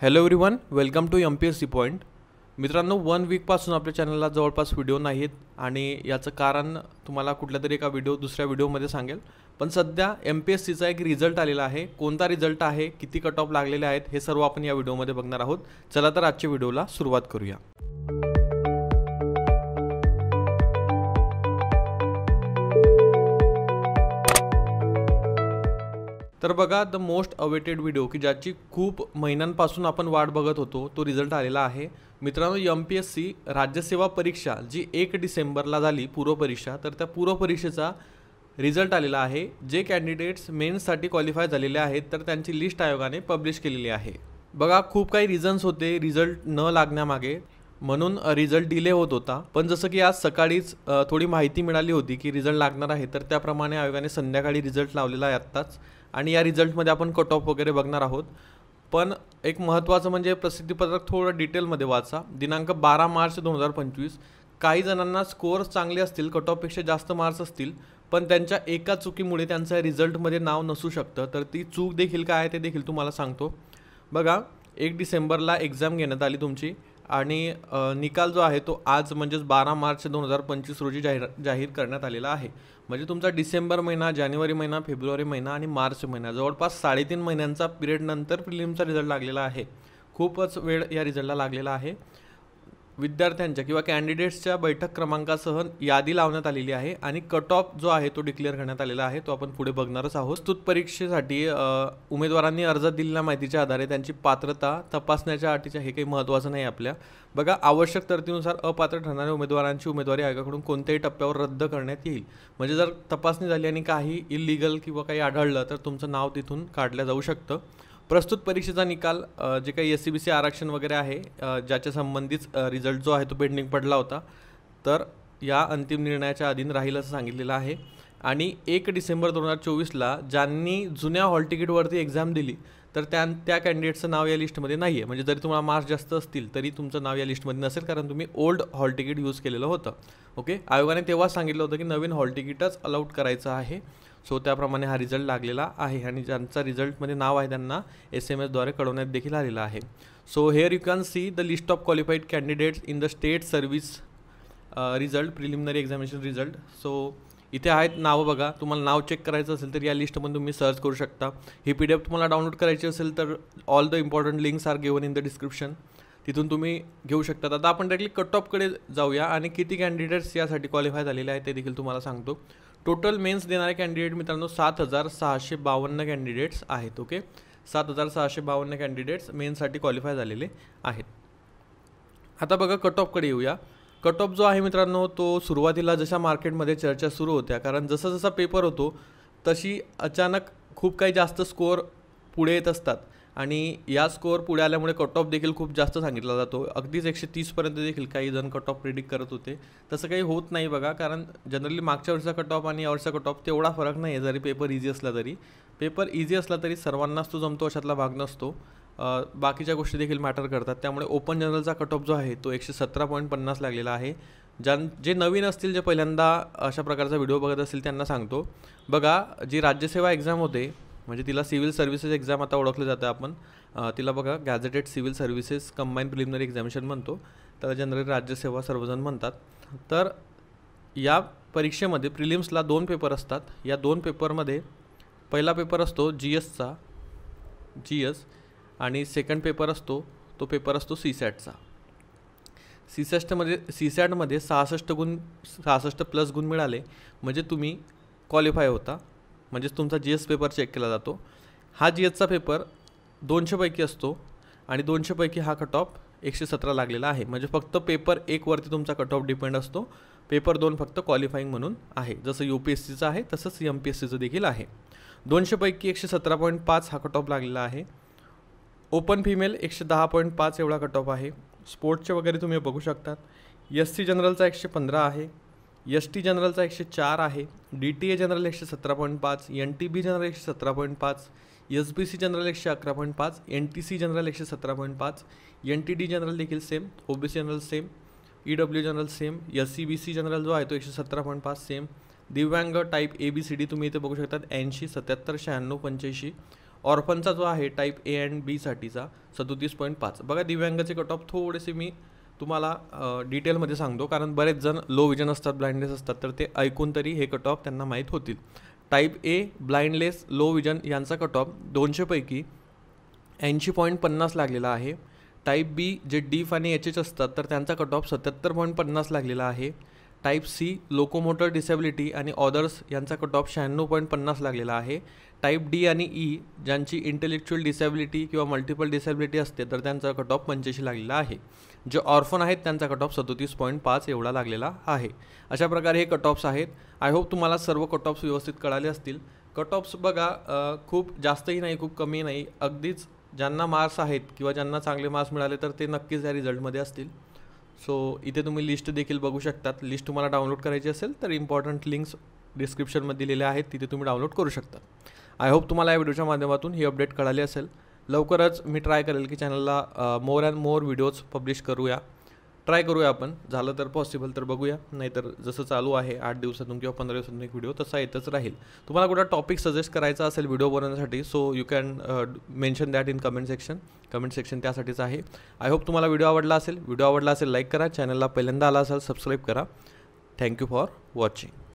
Hello everyone, welcome to MPSC point. मित्रांनो, 1 वीकपासून आपल्या चॅनलला जवळपास व्हिडिओ नाहीत आणि याचं कारण तुम्हाला कुठल्या तरी एका दुसऱ्या व्हिडिओमध्ये सांगेल. पण सध्या MPSCचा एक रिझल्ट आलेला आहे. कोणता रिझल्ट आहे, किती कट ऑफ लागलेले आहेत, हे सर्व आपण या व्हिडिओमध्ये बघणार आहोत. चला तर आजच्या व्हिडिओला सुरुवात करूया. तर बघा, द मोस्ट अवेटेड व्हिडिओ की ज्याची खूप महिन्यांपासून आपण वाट बघत होतो, तो रिझल्ट आलेला आहे. मित्रांनो, MPSC राज्यसेवा परीक्षा जी 1 डिसेंबरला झाली पूर्व परीक्षा, तर त्या पूर्व परीक्षेचा रिझल्ट आलेला आहे. जे कॅन्डिडेट्स मेन्ससाठी क्वालिफाय झालेले आहेत, तर त्यांची लिस्ट आयोगाने पब्लिश केलेली आहे. बघा, खूप काही रिझन्स होते रिझल्ट न लागण्यामागे, म्हणून रिझल्ट डिले होत होता. पण जसं की आज सकाळीच थोडी माहिती मिळाली होती की रिझल्ट लागणार आहे, तर त्याप्रमाणे आयोगाने संध्याकाळी रिझल्ट लावलेला आहे आत्ताच. आणि या रिझल्टमध्ये आपण कट ऑफ वगैरे बघणार आहोत. पण एक महत्त्वाचं म्हणजे प्रसिद्धीपत्रक थोडं डिटेलमध्ये वाचा. दिनांक 12 मार्च 2025. काही जणांना स्कोअर्स चांगले असतील, कट ऑफपेक्षा जास्त मार्क्स असतील, पण त्यांच्या एका चुकीमुळे त्यांचं रिझल्टमध्ये नाव नसू शकतं. तर ती चूक देखील काय आहे ते देखील तुम्हाला सांगतो. बघा, 1 डिसेंबरला एक्झाम घेण्यात आली तुमची आणि निकाल जो आहे तो आज म्हणजेच 12 मार्च 2025 रोजी जाहीर करण्यात आलेला आहे. म्हणजे तुमचा डिसेंबर महिना, जानेवारी महिना, फेब्रुवारी महिना आणि मार्च महिना, जवळपास 3.5 महिन्यांचा पिरियड नंतर प्रिलिमचा रिझल्ट लागलेला आहे. खूपच वेळ या रिझल्टला लागलेला आहे. विद्यार्थ्यांच्या किंवा कॅन्डिडेट्सच्या बैठक क्रमांकासह यादी लावण्यात आलेली आहे आणि कट ऑफ जो आहे तो डिक्लेअर करण्यात आलेला आहे. तो आपण पुढे बघणारच आहोत. प्रस्तुत परीक्षेसाठी उमेदवारांनी अर्ज दिलेल्या माहितीच्या आधारे त्यांची पात्रता तपासण्याच्या अटीच्या हे काही महत्त्वाचं नाही आपल्या. बघा, आवश्यक तरतुदीनुसार अपात्र ठरणाऱ्या उमेदवारांची उमेदवारी आयोगाकडून कोणत्याही टप्प्यावर रद्द करण्यात येईल. म्हणजे जर तपासणी झाली आणि काही इलिगल किंवा काही आढळलं तर तुमचं नाव तिथून काढलं जाऊ शकतं. प्रस्तुत परीक्षेचा निकाल जे काही SCBC आरक्षण वगैरे आहे, ज्याच्या संबंधित रिझल्ट जो आहे तो पेंडिंग पडला होता, तर या अंतिम निर्णयाच्या अधीन राहील असं सांगितलेलं आहे. आणि 1 डिसेंबर 2024ला ज्यांनी जुन्या हॉल तिकीटवरती एक्झाम दिली, तर त्या कॅन्डिडेटचं नाव या लिस्टमध्ये नाही आहे. म्हणजे जरी तुम्हाला मार्क्स जास्त असतील तरी तुमचं नाव या लिस्टमध्ये नसेल, कारण तुम्ही ओल्ड हॉल तिकीट यूज केलेलं होतं. ओके, आयोगाने तेव्हा सांगितलं होतं की नवीन हॉल तिकीटच अलाउड करायचं आहे. सो त्याप्रमाणे हा रिझल्ट लागलेला आहे आणि ज्यांचा रिझल्टमध्ये नाव आहे त्यांना SMS द्वारे कळवण्यात देखील आलेलं आहे. So hair you can see the list of qualified candidates in the state service result, preliminary examination result. So इथे आहेत नावं. बघा, तुम्हाला नाव चेक करायचं असेल तर या लिस्टमध्ये तुम्ही सर्च करू शकता. ही PDF तुम्हाला डाउनलोड करायची असेल तर all the important links are given in the description, तिथून तुम्ही घेऊ शकता. आता आपण डायरेक्टली कट ऑफकडे जाऊया आणि किती कॅन्डिडेट्स यासाठी क्वालिफाय झालेले आहेत ते देखील तुम्हाला सांगतो. टोटल मेन्स देणारे कॅन्डिडेट मित्रांनो 7,652 कॅन्डिडेट्स आहेत. ओके, 7,652 कॅन्डिडेट्स मेन्ससाठी क्वालिफाय झालेले आहेत. आता बघा, कट ऑफकडे येऊया. कट ऑफ जो आहे मित्रांनो, तो सुरुवातीला जशा मार्केटमध्ये चर्चा सुरू होत्या, कारण जसा जसा पेपर होतो तशी अचानक खूप काही जास्त स्कोअर पुढे येत असतात आणि या स्कोअर पुढे आल्यामुळे कट ऑफ देखील खूप जास्त सांगितला जातो. अगदीच 130पर्यंत देखील काही जण कट ऑफ प्रिडिक्ट करत होते. तसं काही होत नाही बघा, कारण जनरली मागच्या वर्षीचा कट ऑफ आणि यावर्षीचा कट ऑफ तेवढा फरक नाही आहे. जरी पेपर इझी असला तरी सर्वांनाच तो जमतो अशातला भाग नसतो. बाकीच्या गोष्टी देखील मॅटर करतात. त्यामुळे ओपन जनरलचा कट ऑफ जो आहे तो 117.50 लागलेला आहे. जे नवीन असतील, जे पहिल्यांदा अशा प्रकारचा व्हिडिओ बघत असतील त्यांना सांगतो. बघा, जी राज्यसेवा एक्झाम होते, म्हणजे तिला सिव्हिल सर्व्हिसेस एक्झाम आता ओळखलं जातं आपण, तिला बघा gazetted civil services combine preliminary examination म्हणतो. त्याला जनरली राज्यसेवा सर्वजण म्हणतात. तर या परीक्षेमध्ये प्रिलिम्सला 2 पेपर असतात. या 2 पेपरमध्ये पहिला पेपर असतो GS आणि सेकंड पेपर असतो तो पेपर असतो CSATचा. CSATमध्ये 66+ गुण मिळाले म्हणजे तुम्ही क्वालिफाय होता, म्हणजेच तुमचा GS पेपर चेक केला जातो. हा GSचा पेपर 200 पैकी असतो आणि 200 पैकी हा कट ऑफ 117 लागलेला आहे. म्हणजे फक्त पेपर 1 वरती तुमचा कट ऑफ डिपेंड असतो. पेपर 2 फक्त क्वालिफाईंग म्हणून आहे. जसं UPSCचं आहे तसंच MPSCचं देखील आहे. 200 पैकी 117.5 हा कट ऑफ लागलेला आहे. ओपन फिमेल 110.5 एवढा कट ऑफ आहे. स्पोर्ट्सचे वगैरे तुम्ही बघू शकतात. SC जनरलचा 115 आहे. ST जनरलचा 104 आहे. DTA general 117.5, NTB general 117.5, SBC general 111.5, NTC general 117.5, NTD general देखील same, OBC general same, EW general same, SCBC general जो आहे तो 117.5 सेम. दिव्यांग टाईप ABCD तुम्ही इथे बघू शकतात 80, 77, 96, 85. ऑर्फनचा जो आहे टाईप ए अँड बी साठीचा 37.5. बघा दिव्यांगाचे कट ऑफ थोडेसे मी तुम्हाला डिटेलमध्ये सांगतो, कारण बरेच जण लो विजन असतात, ब्लाइंडनेस असतात, तर ते ऐकून तरी हे कट ऑफ त्यांना माहीत होतील. टाईप ए ब्लाइंडलेस लो विजन यांचा कट ऑफ 200 पैकी 80.50 लागलेला आहे. टाईप बी जे डीफ आणि एच एच असतात तर त्यांचा कट ऑफ 77.50 लागलेला आहे. टाईप सी लोकोमोटर डिसेबिलिटी आणि ऑदर्स यांचा कट ऑफ 96.50 लागलेला आहे. टाईप डी आणि ई ज्यांची इंटेलेक्च्युअल डिसेबिलिटी किंवा मल्टिपल डिसेबिलिटी असते तर त्यांचा कट ऑफ 85 लागलेला आहे. जे ऑर्फन आहेत त्यांचा कट ऑफ 37.5 एवढा लागलेला आहे. अशा प्रकारे हे कट ऑफ्स आहेत. आय होप तुम्हाला सर्व कट ऑफ्स व्यवस्थित कळाले असतील. कट ऑफ्स बघा खूप जास्तही नाही, खूप कमी नाही, अगदीच ज्यांना मार्क्स आहेत किंवा ज्यांना चांगले मार्क्स मिळाले तर ते नक्कीच या रिझल्टमध्ये असतील. सो इथे तुम्ही लिस्ट देखील बघू शकतात. लिस्ट तुम्हाला डाउनलोड करायची असेल तर इम्पॉर्टंट लिंक्स डिस्क्रिप्शनमध्ये दिलेल्या आहेत, तिथे तुम्ही डाउनलोड करू शकता. आय होप तुम्हाला या व्हिडिओच्या माध्यमातून ही अपडेट कळाली असेल. लवकरच मी ट्राय करेल की चॅनलला more and more videos publish try करूया आपण. झालं तर पॉसिबल तर बघूया, नाहीतर जसं चालू आहे 8 दिवसातून किंवा 15 दिवसातून एक व्हिडिओ तसा येतच राहील. तुम्हाला कुठला टॉपिक सजेस्ट करायचा असेल व्हिडिओ बनवण्यासाठी so you can mention that in comment section त्यासाठीच आहे. आय होप तुम्हाला व्हिडिओ आवडला असेल लाईक करा, चॅनलला पहिल्यांदा आला असाल सबस्क्राईब करा. Thank you for watching.